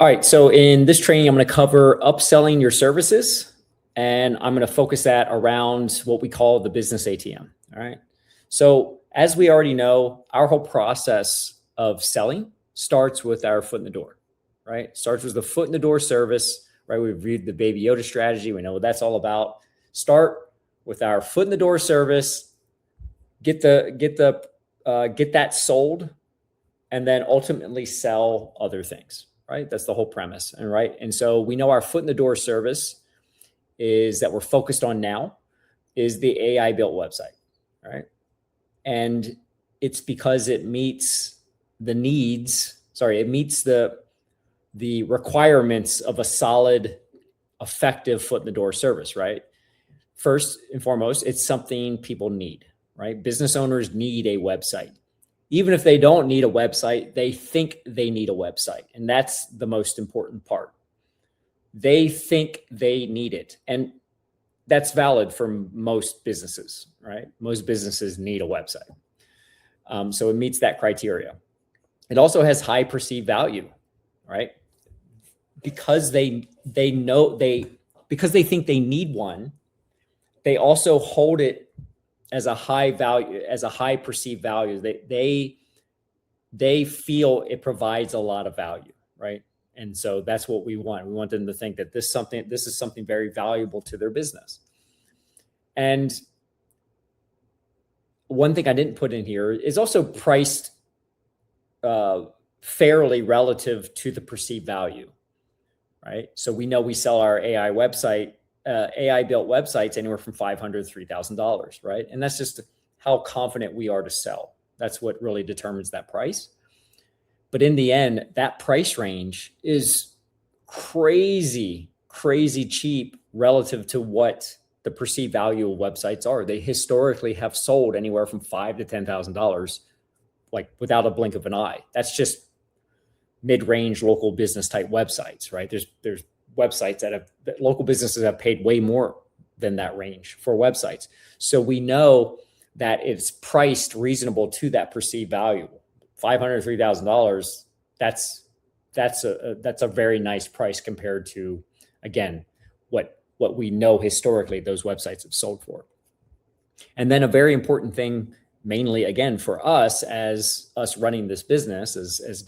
All right, so in this training, I'm going to cover upselling your services, and I'm going to focus that around what we call the business ATM. All right. So as we already know, our whole process of selling starts with our foot in the door, right? Starts with the foot in the door service, right? We've read the Baby Yoda strategy. We know what that's all about. Start with our foot in the door service, get that sold, and then ultimately sell other things. Right? That's the whole premise. And right. And so we know our foot in the door service is that we're focused on now is the AI built website. Right. And it's because it meets the needs. Sorry, it meets the requirements of a solid, effective foot in the door service. Right. First and foremost, it's something people need. Right. Business owners need a website. Even if they don't need a website, they think they need a website. And that's the most important part. They think they need it. And that's valid for most businesses, right? Most businesses need a website. So it meets that criteria. It also has high perceived value, right? Because they think they need one, they also hold it as a high value, as a high perceived value. They feel it provides a lot of value, right? And so that's what we want. We want them to think that this is something very valuable to their business. And one thing I didn't put in here is also priced fairly relative to the perceived value, right? So we know we sell our AI website, AI built websites anywhere from $500 to $3,000, right? And that's just how confident we are to sell. That's what really determines that price. But in the end, that price range is crazy cheap relative to what the perceived value of websites are. They historically have sold anywhere from $5,000 to $10,000, like without a blink of an eye. That's just mid-range local business type websites, right? There's websites that local businesses have paid way more than that range for websites. So we know that it's priced reasonable to that perceived value. $500, $3,000. That's a very nice price compared to, again, what we know historically those websites have sold for. And then a very important thing, mainly again for us as us running this business, as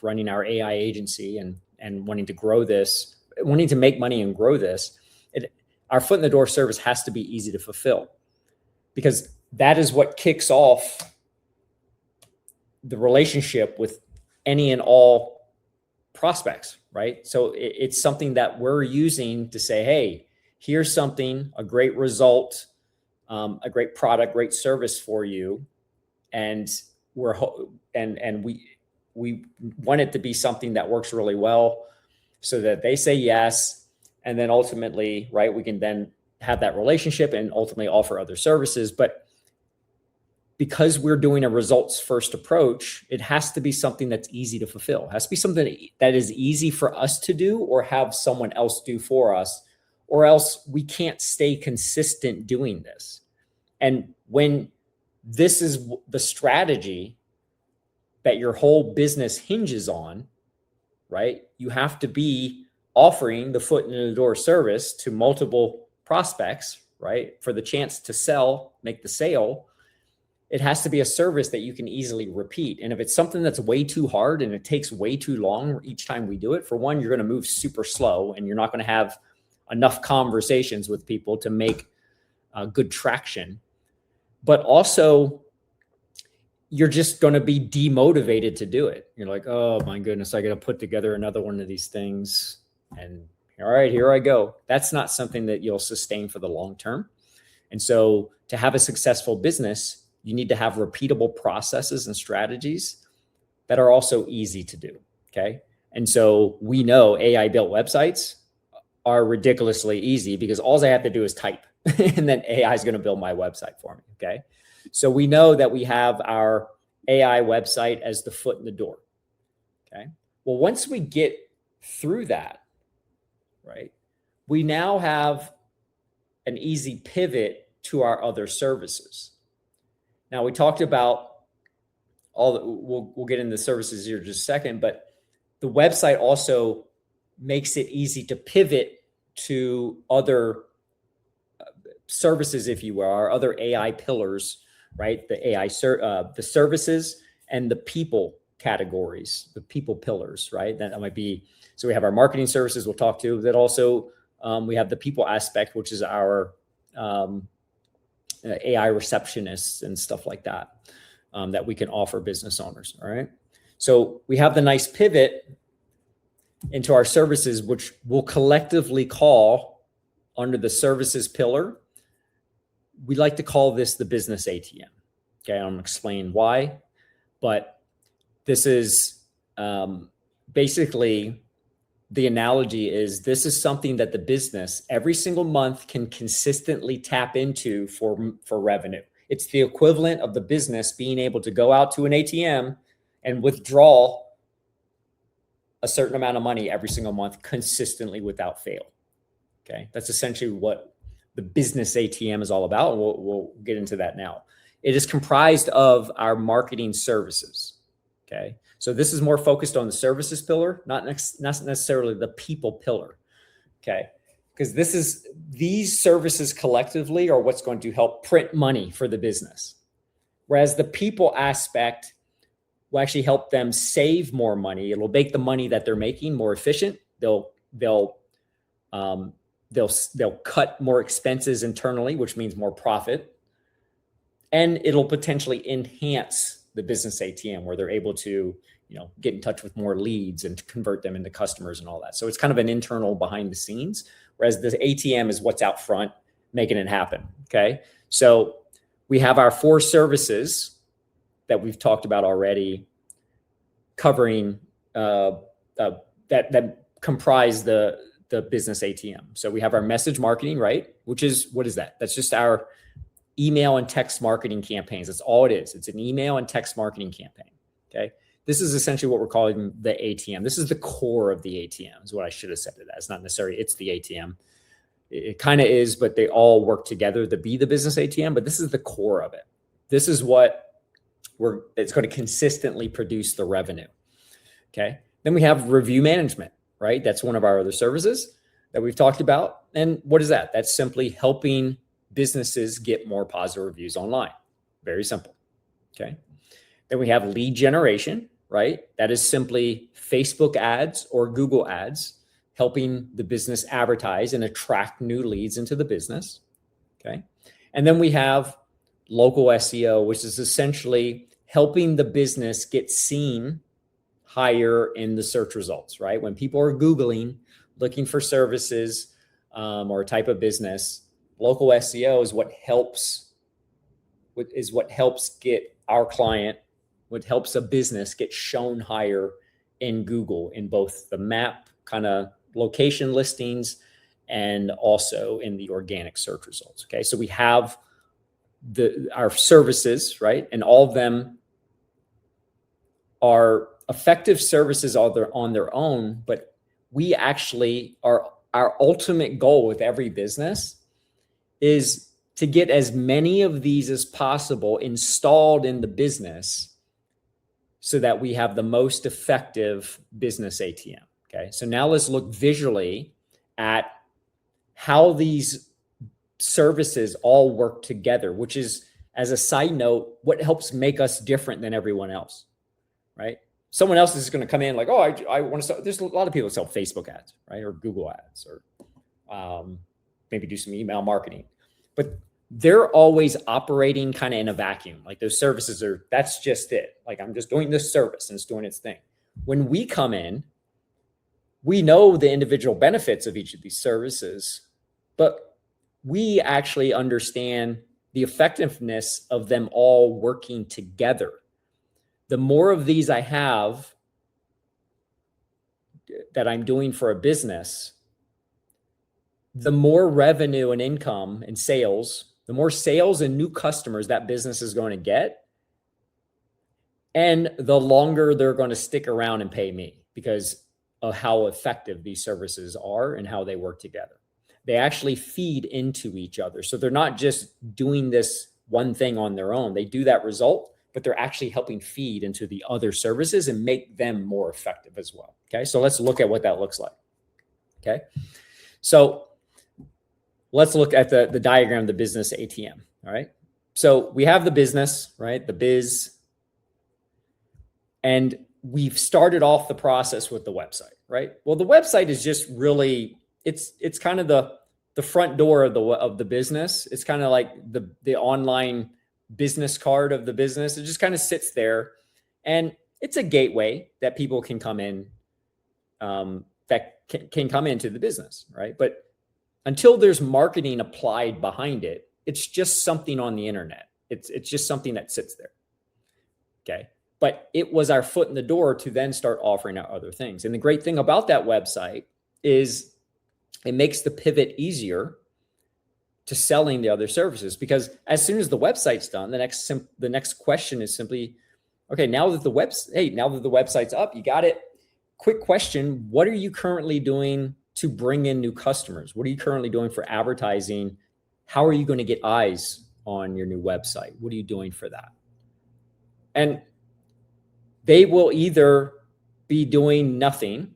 running our AI agency and wanting to grow this, wanting to make money and grow this, our foot in the door service has to be easy to fulfill, because that is what kicks off the relationship with any and all prospects, right? So it's something that we're using to say, hey, here's something, a great result, a great product, great service for you. And we want it to be something that works really well so that they say yes. And then ultimately, right, we can then have that relationship and ultimately offer other services. But because we're doing a results first approach, it has to be something that's easy to fulfill. It has to be something that is easy for us to do or have someone else do for us, or else we can't stay consistent doing this. And when this is the strategy that your whole business hinges on, right? You have to be offering the foot in the door service to multiple prospects, right? For the chance to sell, make the sale. It has to be a service that you can easily repeat. And if it's something that's way too hard and it takes way too long each time we do it, for one, you're going to move super slow and you're not going to have enough conversations with people to make good traction. But also, you're just going to be demotivated to do it. You're like, oh my goodness, I got to put together another one of these things. And all right, here I go. That's not something that you'll sustain for the long term. And so to have a successful business, you need to have repeatable processes and strategies that are also easy to do, okay? And so we know AI built websites are ridiculously easy because all I have to do is type and then AI is going to build my website for me, okay? So we know that we have our AI website as the foot in the door, okay? Well, once we get through that, right, we now have an easy pivot to our other services. Now, we talked about we'll get into services here in just a second, but the website also makes it easy to pivot to other services, if you will, or other AI pillars, right? The the services and the people categories, the people pillars, right? That might be, so we have our marketing services we'll talk to, that also we have the people aspect, which is our AI receptionists and stuff like that, that we can offer business owners, all right? So we have the nice pivot into our services, which we'll collectively call under the services pillar. We like to call this the business ATM. Okay, I'm gonna explain why, but this is basically the analogy is this is something that the business every single month can consistently tap into for revenue. It's the equivalent of the business being able to go out to an ATM and withdraw a certain amount of money every single month consistently without fail. Okay, that's essentially what the business ATM is all about. We'll get into that now. It is comprised of our marketing services. Okay, so this is more focused on the services pillar, not necessarily the people pillar. Okay, because these services collectively are what's going to help print money for the business, whereas the people aspect will actually help them save more money. It'll make the money that they're making more efficient. They'll cut more expenses internally, which means more profit. And it'll potentially enhance the business ATM where they're able to, get in touch with more leads and convert them into customers and all that. So it's kind of an internal behind the scenes, whereas the ATM is what's out front making it happen. Okay. So we have our 4 services that we've talked about already covering that comprise the business ATM. So we have our message marketing, right? What is that? That's just our email and text marketing campaigns. That's all it is. It's an email and text marketing campaign. Okay. This is essentially what we're calling the ATM. This is the core of the ATM is what I should have said it as. Not necessarily it's the ATM. It kind of is, but they all work together to be the business ATM, but this is the core of it. This is what it's going to consistently produce the revenue. Okay. Then we have review management, right? That's one of our other services that we've talked about. And what is that? That's simply helping businesses get more positive reviews online. Very simple. Okay. Then we have lead generation, right? That is simply Facebook ads or Google ads, helping the business advertise and attract new leads into the business. Okay. And then we have local SEO, which is essentially helping the business get seen higher in the search results, right? When people are Googling, looking for services or a type of business, local SEO is what helps get our client, what helps a business get shown higher in Google in both the map kind of location listings and also in the organic search results. Okay. So we have our services, right? And all of them are effective services on their own, but we actually our ultimate goal with every business is to get as many of these as possible installed in the business so that we have the most effective business ATM. Okay. So now let's look visually at how these services all work together, which is, as a side note, what helps make us different than everyone else, right? Someone else is going to come in like, oh, I want to sell. There's a lot of people that sell Facebook ads, right? Or Google ads, or maybe do some email marketing, but they're always operating kind of in a vacuum. Like those services that's just it. Like I'm just doing this service and it's doing its thing. When we come in, we know the individual benefits of each of these services, but we actually understand the effectiveness of them all working together. The more of these I have that I'm doing for a business, the more revenue and income and sales, the more sales and new customers that business is going to get. And the longer they're going to stick around and pay me because of how effective these services are and how they work together. They actually feed into each other. So they're not just doing this one thing on their own. They do that result but they're actually helping feed into the other services and make them more effective as well. Okay. So let's look at what that looks like. Okay. So let's look at the diagram of the business ATM. All right. So we have the business, right? The biz. And we've started off the process with the website, right? Well, the website is just really, it's kind of the front door of the business. It's kind of like the online business card of the business. It just kind of sits there, and it's a gateway that people can come in, that can come into the business, right? But until there's marketing applied behind it, it's just something on the internet. It's just something that sits there. Okay. But it was our foot in the door to then start offering out other things. And the great thing about that website is it makes the pivot easier to selling the other services, because as soon as the website's done, the next question is simply, okay, now that the website's up, you got it. Quick question: what are you currently doing to bring in new customers? What are you currently doing for advertising? How are you going to get eyes on your new website? What are you doing for that? And they will either be doing nothing.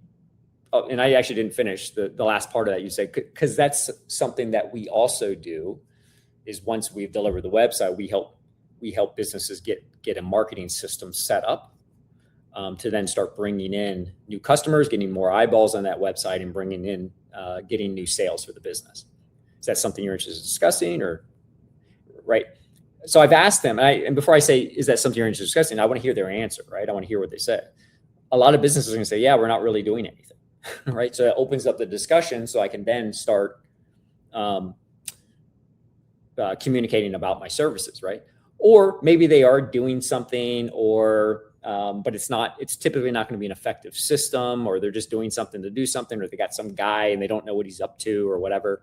Oh, and I actually didn't finish the last part of that you said, because that's something that we also do, is once we've delivered the website, we help businesses get a marketing system set up to then start bringing in new customers, getting more eyeballs on that website, and bringing in, getting new sales for the business. Is that something you're interested in discussing, or right? So I've asked them, and before I say, is that something you're interested in discussing, I want to hear their answer, right? I want to hear what they say. A lot of businesses are going to say, yeah, we're not really doing anything, right? So it opens up the discussion, so I can then start communicating about my services, right? Or maybe they are doing something, or but it's typically not going to be an effective system, or they're just doing something to do something, or they got some guy and they don't know what he's up to or whatever.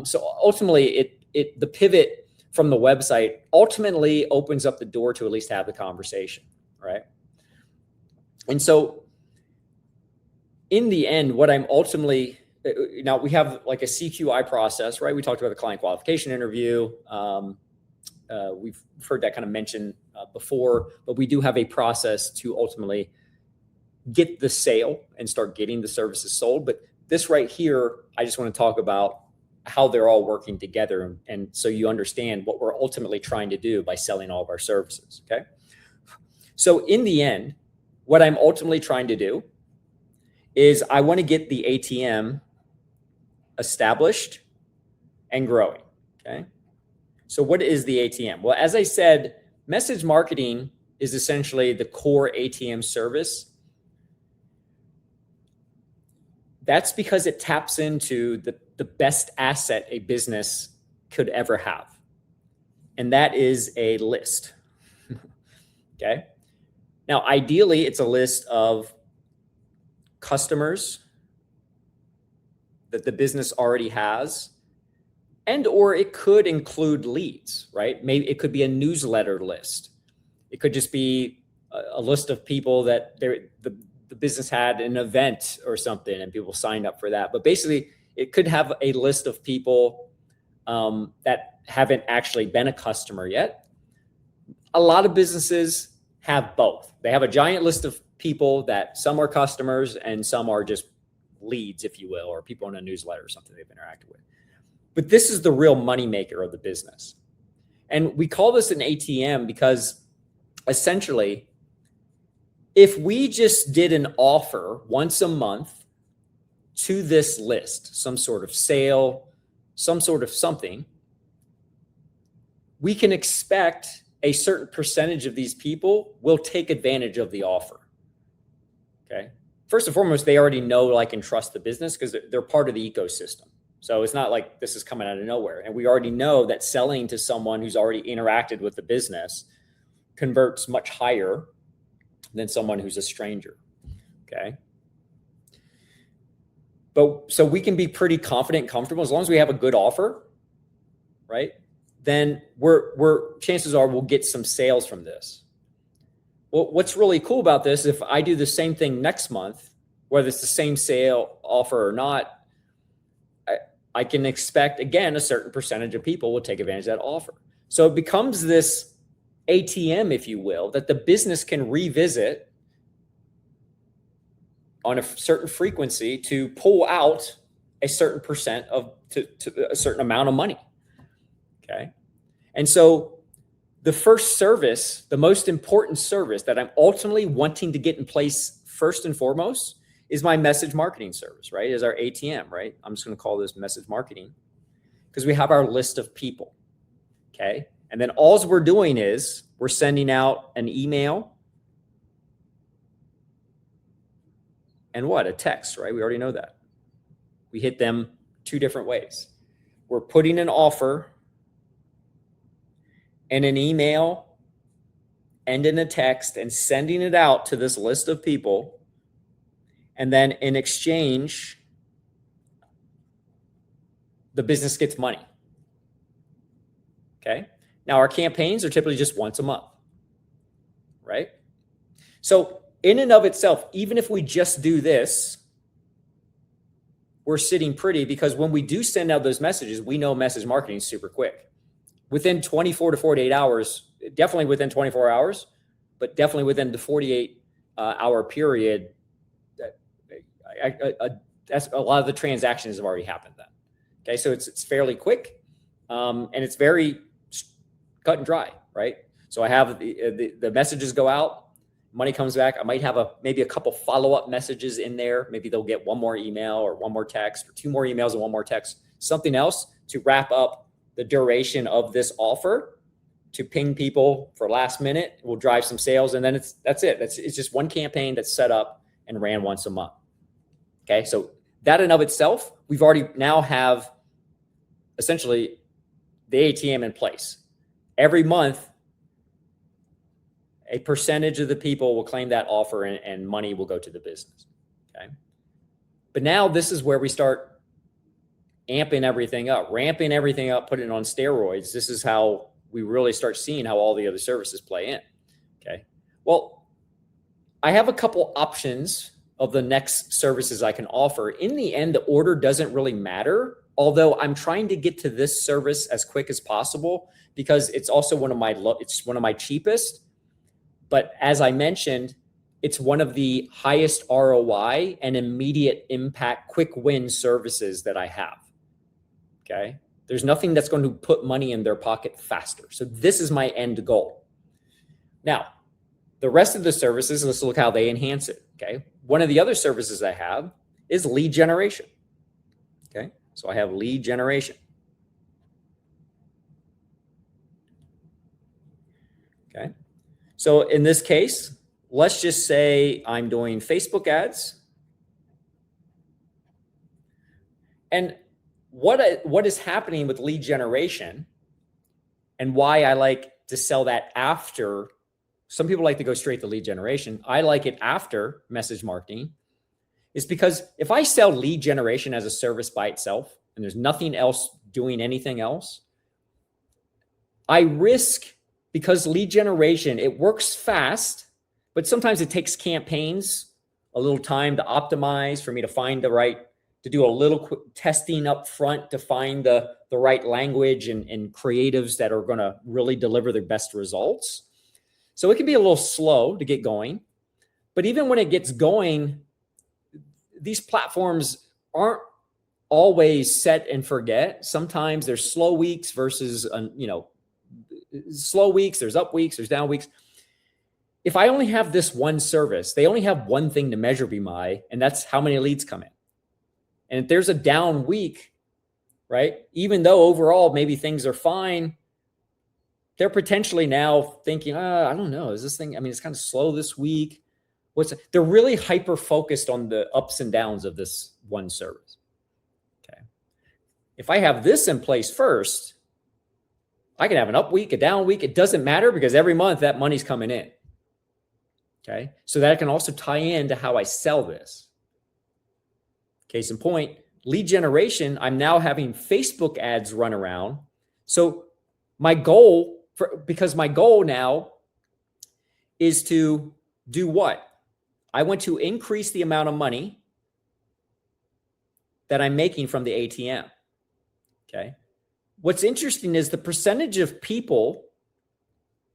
So ultimately, the pivot from the website ultimately opens up the door to at least have the conversation, right? And so in the end, what I'm ultimately, now we have like a CQI process, right? We talked about the client qualification interview. We've heard that kind of mentioned before, but we do have a process to ultimately get the sale and start getting the services sold. But this right here, I just want to talk about how they're all working together. And so you understand what we're ultimately trying to do by selling all of our services. Okay. So in the end, what I'm ultimately trying to do is I want to get the ATM established and growing. Okay. So what is the ATM? Well, as I said, message marketing is essentially the core ATM service. That's because it taps into the best asset a business could ever have. And that is a list. Okay. Now, ideally, it's a list of customers that the business already has, and or it could include leads, right? Maybe it could be a newsletter list. It could just be a list of people that the business had an event or something and people signed up for that. But basically, it could have a list of people that haven't actually been a customer yet. A lot of businesses have both. They have a giant list of people that some are customers and some are just leads, if you will, or people in a newsletter or something they've interacted with. But this is the real moneymaker of the business. And we call this an ATM because essentially, if we just did an offer once a month to this list, some sort of sale, some sort of something, we can expect a certain percentage of these people will take advantage of the offer. Okay. First and foremost, they already know, like, and trust the business because they're part of the ecosystem. So it's not like this is coming out of nowhere. And we already know that selling to someone who's already interacted with the business converts much higher than someone who's a stranger. Okay. But so we can be pretty confident and comfortable as long as we have a good offer, right? Then we're chances are we'll get some sales from this. Well, what's really cool about this, if I do the same thing next month, whether it's the same sale offer or not, I can expect, again, a certain percentage of people will take advantage of that offer. So it becomes this ATM, if you will, that the business can revisit on a certain frequency to pull out a certain percent of to a certain amount of money. Okay. And so the first service, the most important service that I'm ultimately wanting to get in place first and foremost is my message marketing service, right? Is our ATM, right? I'm just going to call this message marketing because we have our list of people. Okay. And then all we're doing is we're sending out an email and what? A text, right? We already know that. We hit them two different ways. We're putting an offer in an email and in a text and sending it out to this list of people. And then in exchange, the business gets money. Okay. Now our campaigns are typically just once a month, right? So in and of itself, even if we just do this, we're sitting pretty because when we do send out those messages, we know message marketing is super quick. Within 24 to 48 hours, definitely within 24 hours, but definitely within the 48 hour period, that's a lot of the transactions have already happened then. Okay, so it's fairly quick, and it's very cut and dry, right? So I have the messages go out, money comes back. I might have maybe a couple follow-up messages in there. Maybe they'll get one more email or one more text or two more emails and one more text, something else to wrap up the duration of this offer to ping people for last minute. We'll drive some sales, and then that's it. It's just one campaign that's set up and ran once a month. Okay, so that in of itself, we've already now have essentially the ATM in place. Every month, a percentage of the people will claim that offer and money will go to the business. Okay. But now this is where we start amping everything up, ramping everything up, putting it on steroids. This is how we really start seeing how all the other services play in. Okay. Well, I have a couple options of the next services I can offer. In the end, the order doesn't really matter, although I'm trying to get to this service as quick as possible because it's also one of my cheapest. But as I mentioned, it's one of the highest ROI and immediate impact, quick win services that I have. Okay. There's nothing that's going to put money in their pocket faster. So this is my end goal. Now, the rest of the services, let's look how they enhance it. Okay. One of the other services I have is lead generation. Okay. So I have lead generation. Okay. So in this case, let's just say I'm doing Facebook ads. And what is happening with lead generation and why I like to sell that after. Some people like to go straight to lead generation. I like it after message marketing is because if I sell lead generation as a service by itself and there's nothing else doing anything else, I risk, because lead generation, it works fast, but sometimes it takes campaigns a little time to optimize for me to find to do a little quick testing up front to find the right language and creatives that are going to really deliver the best results. So it can be a little slow to get going, but even when it gets going, these platforms aren't always set and forget. Sometimes there's slow weeks versus, slow weeks, there's up weeks, there's down weeks. If I only have this one service, they only have one thing to measure me by, and that's how many leads come in. And if there's a down week, right, even though overall maybe things are fine, they're potentially now thinking, I don't know, is this thing, it's kind of slow this week. They're really hyper-focused on the ups and downs of this one service. Okay. If I have this in place first, I can have an up week, a down week. It doesn't matter because every month that money's coming in. Okay. So that can also tie into how I sell this. Case in point, lead generation, I'm now having Facebook ads run around. So my goal now is to do what? I want to increase the amount of money that I'm making from the ATM. Okay. What's interesting is the percentage of people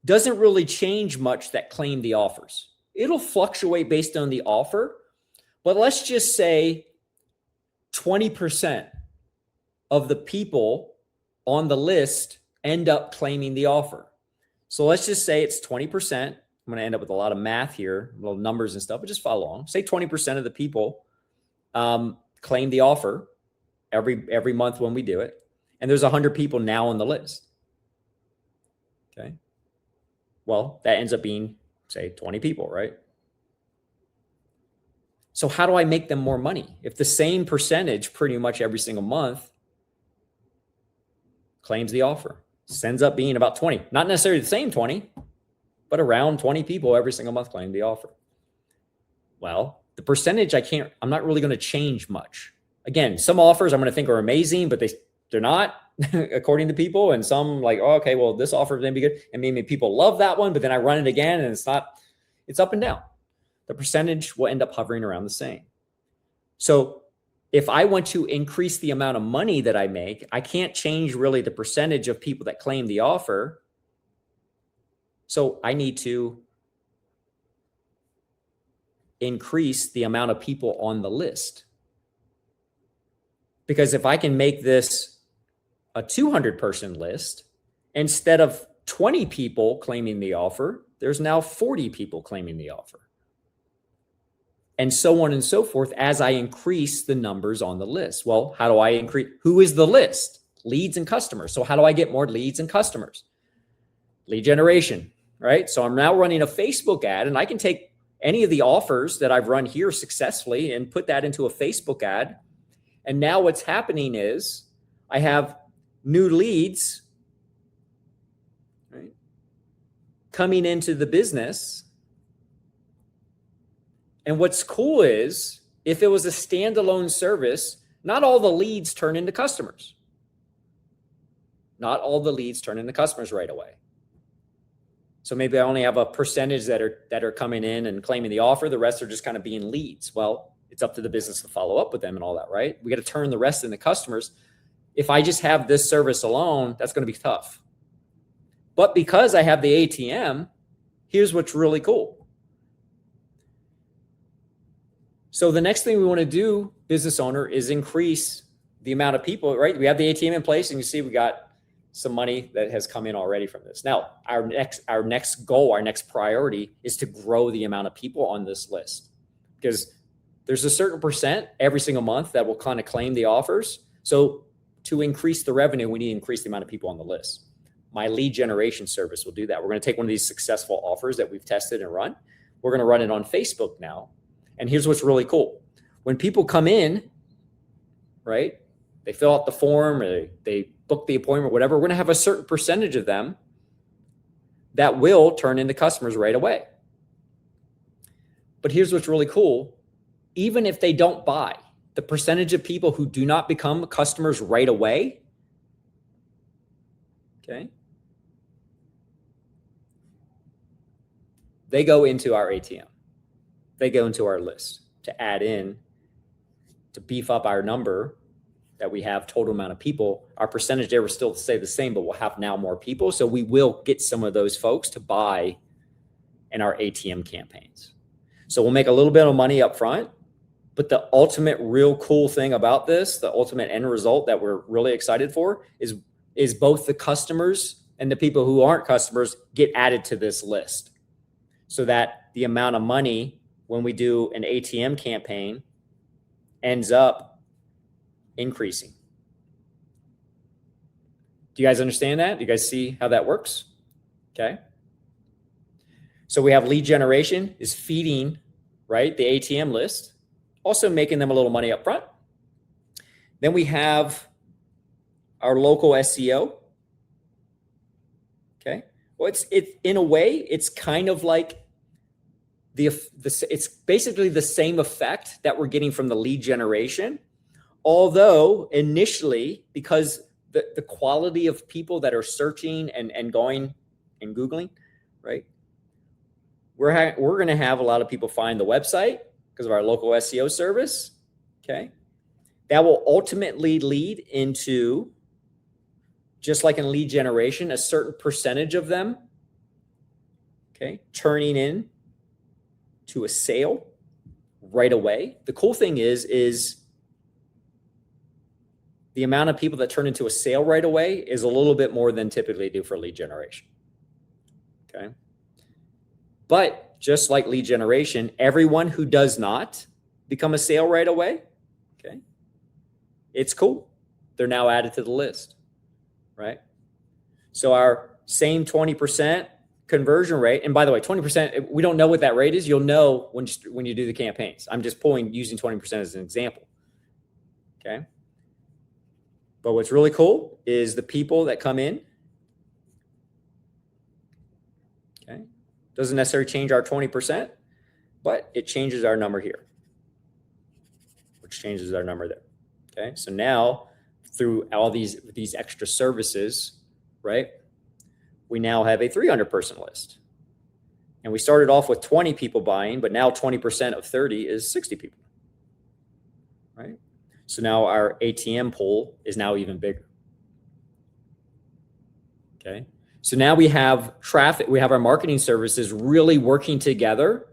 doesn't really change much that claim the offers. It'll fluctuate based on the offer, but let's just say 20% of the people on the list end up claiming the offer. So let's just say it's 20%. I'm going to end up with a lot of math here, little numbers and stuff, but just follow along. Say 20% of the people claim the offer every month when we do it. And there's 100 people now on the list. Okay. Well, that ends up being, say, 20 people, right? So how do I make them more money? If the same percentage pretty much every single month claims the offer, ends up being about 20, not necessarily the same 20, but around 20 people every single month claim the offer. Well, the percentage I'm not really going to change much. Again, some offers I'm going to think are amazing, but they're not according to people. And some like, oh, okay, well, this offer may be good. And maybe people love that one, but then I run it again and it's up and down. The percentage will end up hovering around the same. So if I want to increase the amount of money that I make, I can't change really the percentage of people that claim the offer. So I need to increase the amount of people on the list. Because if I can make this a 200-person list, instead of 20 people claiming the offer, there's now 40 people claiming the offer. And so on and so forth as I increase the numbers on the list. Well, how do I increase? Who is the list? Leads and customers. So how do I get more leads and customers? Lead generation, right? So I'm now running a Facebook ad, and I can take any of the offers that I've run here successfully and put that into a Facebook ad. And now what's happening is I have new leads, right, coming into the business. And what's cool is if it was a standalone service, not all the leads turn into customers. Not all the leads turn into customers right away. So maybe I only have a percentage that are coming in and claiming the offer. The rest are just kind of being leads. Well, it's up to the business to follow up with them and all that, right? We got to turn the rest into customers. If I just have this service alone, that's going to be tough. But because I have the ATM, here's what's really cool. So the next thing we want to do, business owner, is increase the amount of people, right? We have the ATM in place, and you see we got some money that has come in already from this. Now, our next goal, our next priority is to grow the amount of people on this list, because there's a certain percent every single month that will kind of claim the offers. So to increase the revenue, we need to increase the amount of people on the list. My lead generation service will do that. We're going to take one of these successful offers that we've tested and run. We're going to run it on Facebook now. And here's what's really cool. When people come in, right, they fill out the form, or they book the appointment, whatever, we're going to have a certain percentage of them that will turn into customers right away. But here's what's really cool. Even if they don't buy, the percentage of people who do not become customers right away, okay, they go into our ATM. They go into our list to add in, to beef up our number that we have total amount of people. Our percentage there will still stay the same, but we'll have now more people. So we will get some of those folks to buy in our ATM campaigns. So we'll make a little bit of money up front, but the ultimate real cool thing about this, the ultimate end result that we're really excited for is both the customers and the people who aren't customers get added to this list, so that the amount of money when we do an ATM campaign ends up increasing. Do you guys understand that? Do you guys see how that works? Okay. So we have lead generation is feeding, right, the ATM list, also making them a little money up front. Then we have our local SEO. Okay. Well, it's in a way, it's kind of like it's basically the same effect that we're getting from the lead generation. Although initially, because the quality of people that are searching and going and Googling, right? We're going to have a lot of people find the website because of our local SEO service. Okay. That will ultimately lead into, just like in lead generation, a certain percentage of them okay, turning in to a sale right away. The cool thing is the amount of people that turn into a sale right away is a little bit more than typically do for lead generation. Okay. But just like lead generation, everyone who does not become a sale right away, okay, it's cool. They're now added to the list, right? So our same 20% conversion rate, and by the way, 20%, we don't know what that rate is. You'll know when you do the campaigns. I'm just using 20% as an example, okay? But what's really cool is the people that come in, okay, doesn't necessarily change our 20%, but it changes our number here, which changes our number there, okay? So now through all these extra services, right, we now have a 300-person list. And we started off with 20 people buying, but now 20% of 30 is 60 people, right? So now our ATM pool is now even bigger, okay? So now we have traffic, we have our marketing services really working together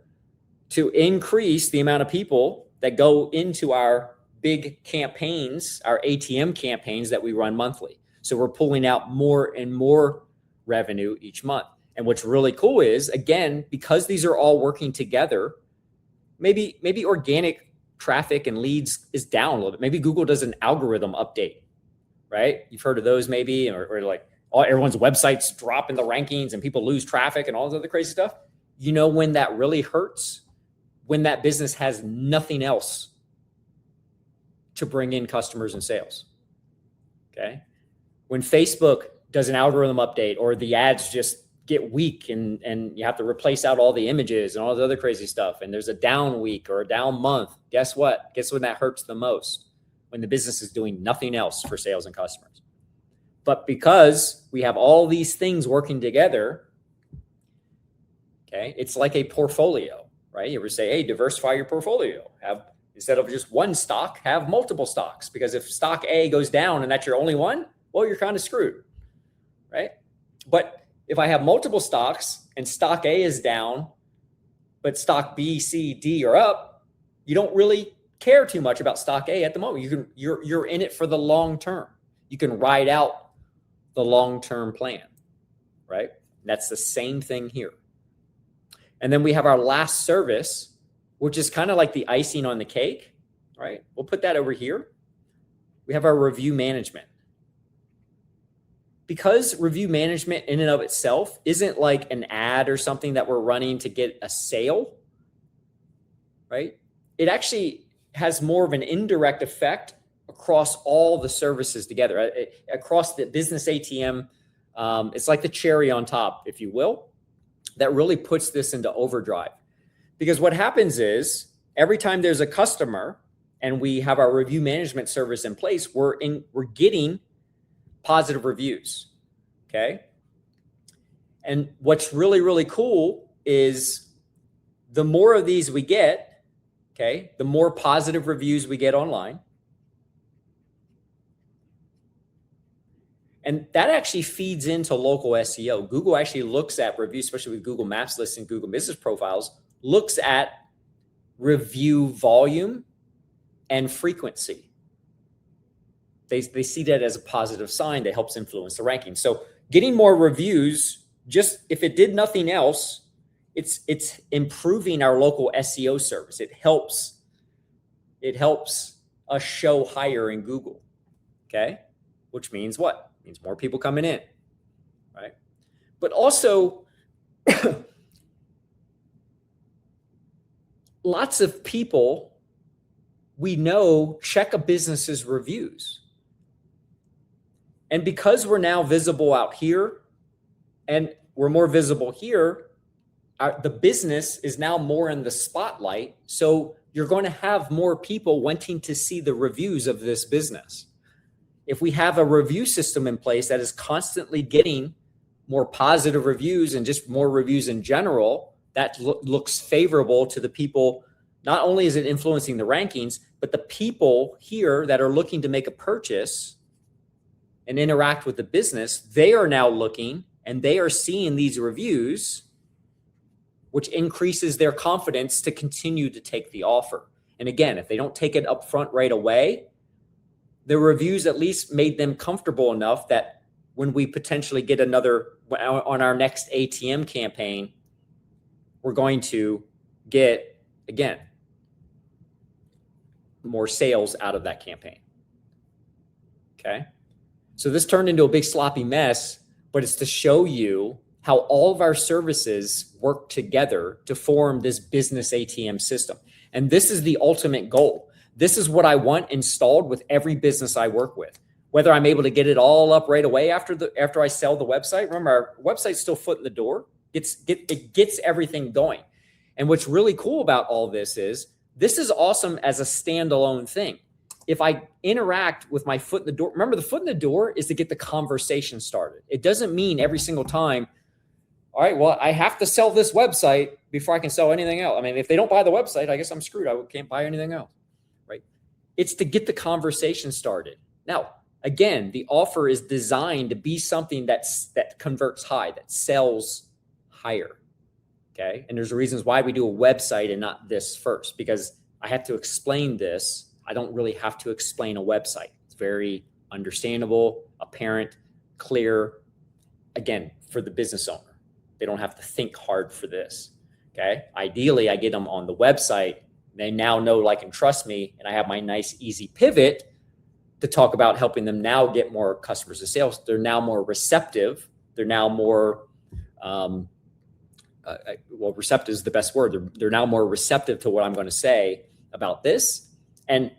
to increase the amount of people that go into our big campaigns, our ATM campaigns that we run monthly. So we're pulling out more and more revenue each month. And what's really cool is, again, because these are all working together, maybe organic traffic and leads is down a little bit. Maybe Google does an algorithm update, right? You've heard of those maybe, or like everyone's websites drop in the rankings and people lose traffic and all this other crazy stuff. You know when that really hurts? When that business has nothing else to bring in customers and sales, okay? When Facebook does an algorithm update or the ads just get weak and you have to replace out all the images and all the other crazy stuff, and there's a down week or a down month, guess what? Guess when that hurts the most? When the business is doing nothing else for sales and customers. But because we have all these things working together, okay, it's like a portfolio, right? You ever say, hey, diversify your portfolio. Instead of just one stock, have multiple stocks. Because if stock A goes down and that's your only one, well, you're kind of screwed, right? But if I have multiple stocks and stock A is down, but stock B, C, D are up, you don't really care too much about stock A at the moment. You're in it for the long term. You can ride out the long-term plan, right? That's the same thing here. And then we have our last service, which is kind of like the icing on the cake, right? We'll put that over here. We have our review management. Because review management in and of itself isn't like an ad or something that we're running to get a sale, right? It actually has more of an indirect effect across all the services together, across the business ATM. It's like the cherry on top, if you will, that really puts this into overdrive. Because what happens is every time there's a customer and we have our review management service in place, we're getting positive reviews, okay? And what's really, really cool is the more of these we get, okay, the more positive reviews we get online. And that actually feeds into local SEO. Google actually looks at reviews, especially with Google Maps lists and Google Business Profiles, looks at review volume and frequency. They see that as a positive sign that helps influence the ranking. So getting more reviews, just if it did nothing else, it's improving our local SEO service. It helps us show higher in Google, okay? Which means what? It means more people coming in, right? But also, lots of people we know check a business's reviews. And because we're now visible out here and we're more visible here, the business is now more in the spotlight. So you're going to have more people wanting to see the reviews of this business. If we have a review system in place that is constantly getting more positive reviews and just more reviews in general, that looks favorable to the people. Not only is it influencing the rankings, but the people here that are looking to make a purchase and interact with the business, they are now looking and they are seeing these reviews which increases their confidence to continue to take the offer. And again, if they don't take it up front right away, the reviews at least made them comfortable enough that when we potentially get another, on our next ATM campaign, we're going to get, again, more sales out of that campaign. Okay. So this turned into a big sloppy mess, but it's to show you how all of our services work together to form this business ATM system. And this is the ultimate goal. This is what I want installed with every business I work with. Whether I'm able to get it all up right away after I sell the website. Remember, our website's still foot in the door. It gets everything going. And what's really cool about all this is awesome as a standalone thing. If I interact with my foot in the door, remember the foot in the door is to get the conversation started. It doesn't mean every single time, all right, well, I have to sell this website before I can sell anything else. I mean, if they don't buy the website, I guess I'm screwed. I can't buy anything else, right? It's to get the conversation started. Now, again, the offer is designed to be something that converts high, that sells higher, okay? And there's reasons why we do a website and not this first, because I have to explain this. I don't really have to explain a website. It's very understandable, apparent, clear, again, for the business owner. They don't have to think hard for this, okay? Ideally, I get them on the website. They now know, like, and trust me, and I have my nice, easy pivot to talk about helping them now get more customers and sales. They're now more receptive. They're now more, well, receptive is the best word. They're now more receptive to what I'm going to say about this. And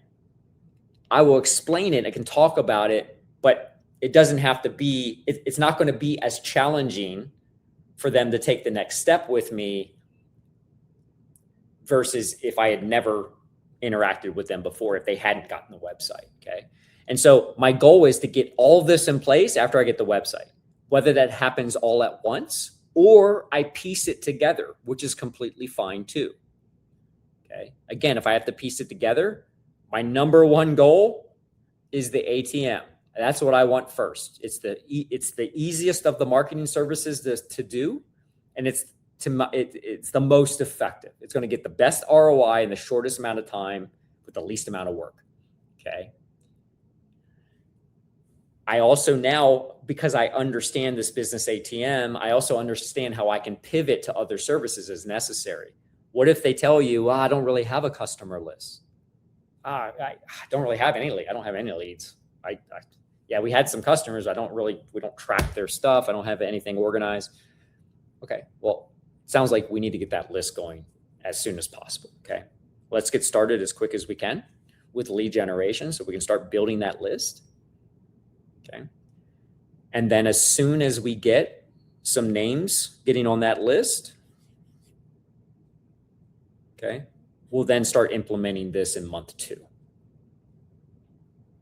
I will explain it. I can talk about it, but it doesn't have to be, it's not going to be as challenging for them to take the next step with me versus if I had never interacted with them before, if they hadn't gotten the website. Okay. And so my goal is to get all this in place after I get the website, whether that happens all at once or I piece it together, which is completely fine too. Okay. Again, if I have to piece it together, my number one goal is the ATM. That's what I want first. It's the easiest of the marketing services to do, and it's the most effective. It's going to get the best ROI in the shortest amount of time with the least amount of work. Okay. I also now, because I understand this business ATM, I also understand how I can pivot to other services as necessary. What if they tell you, well, I don't really have a customer list? I don't really have any leads. I don't have any leads. Yeah, we had some customers. We don't track their stuff. I don't have anything organized. Okay, well, sounds like we need to get that list going as soon as possible. Okay, let's get started as quick as we can with lead generation so we can start building that list. Okay, and then as soon as we get some names getting on that list, okay, we'll then start implementing this in month 2.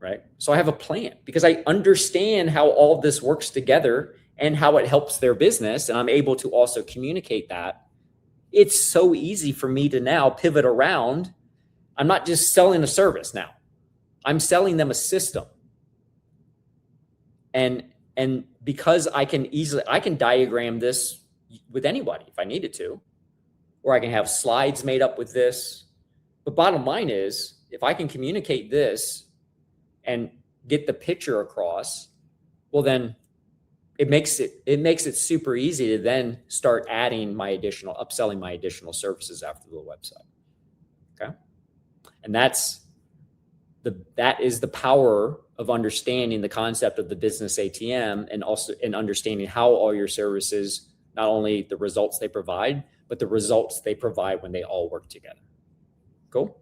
Right? So I have a plan because I understand how all this works together and how it helps their business. And I'm able to also communicate that. It's so easy for me to now pivot around. I'm not just selling a service now. I'm selling them a system. And because I can diagram this with anybody if I needed to, or I can have slides made up with this. But bottom line is, if I can communicate this and get the picture across, well, then it makes it super easy to then start adding upselling my additional services after the website. Okay. And that is the power of understanding the concept of the business ATM and also in understanding how all your services, not only the results they provide, but the results they provide when they all work together. Cool.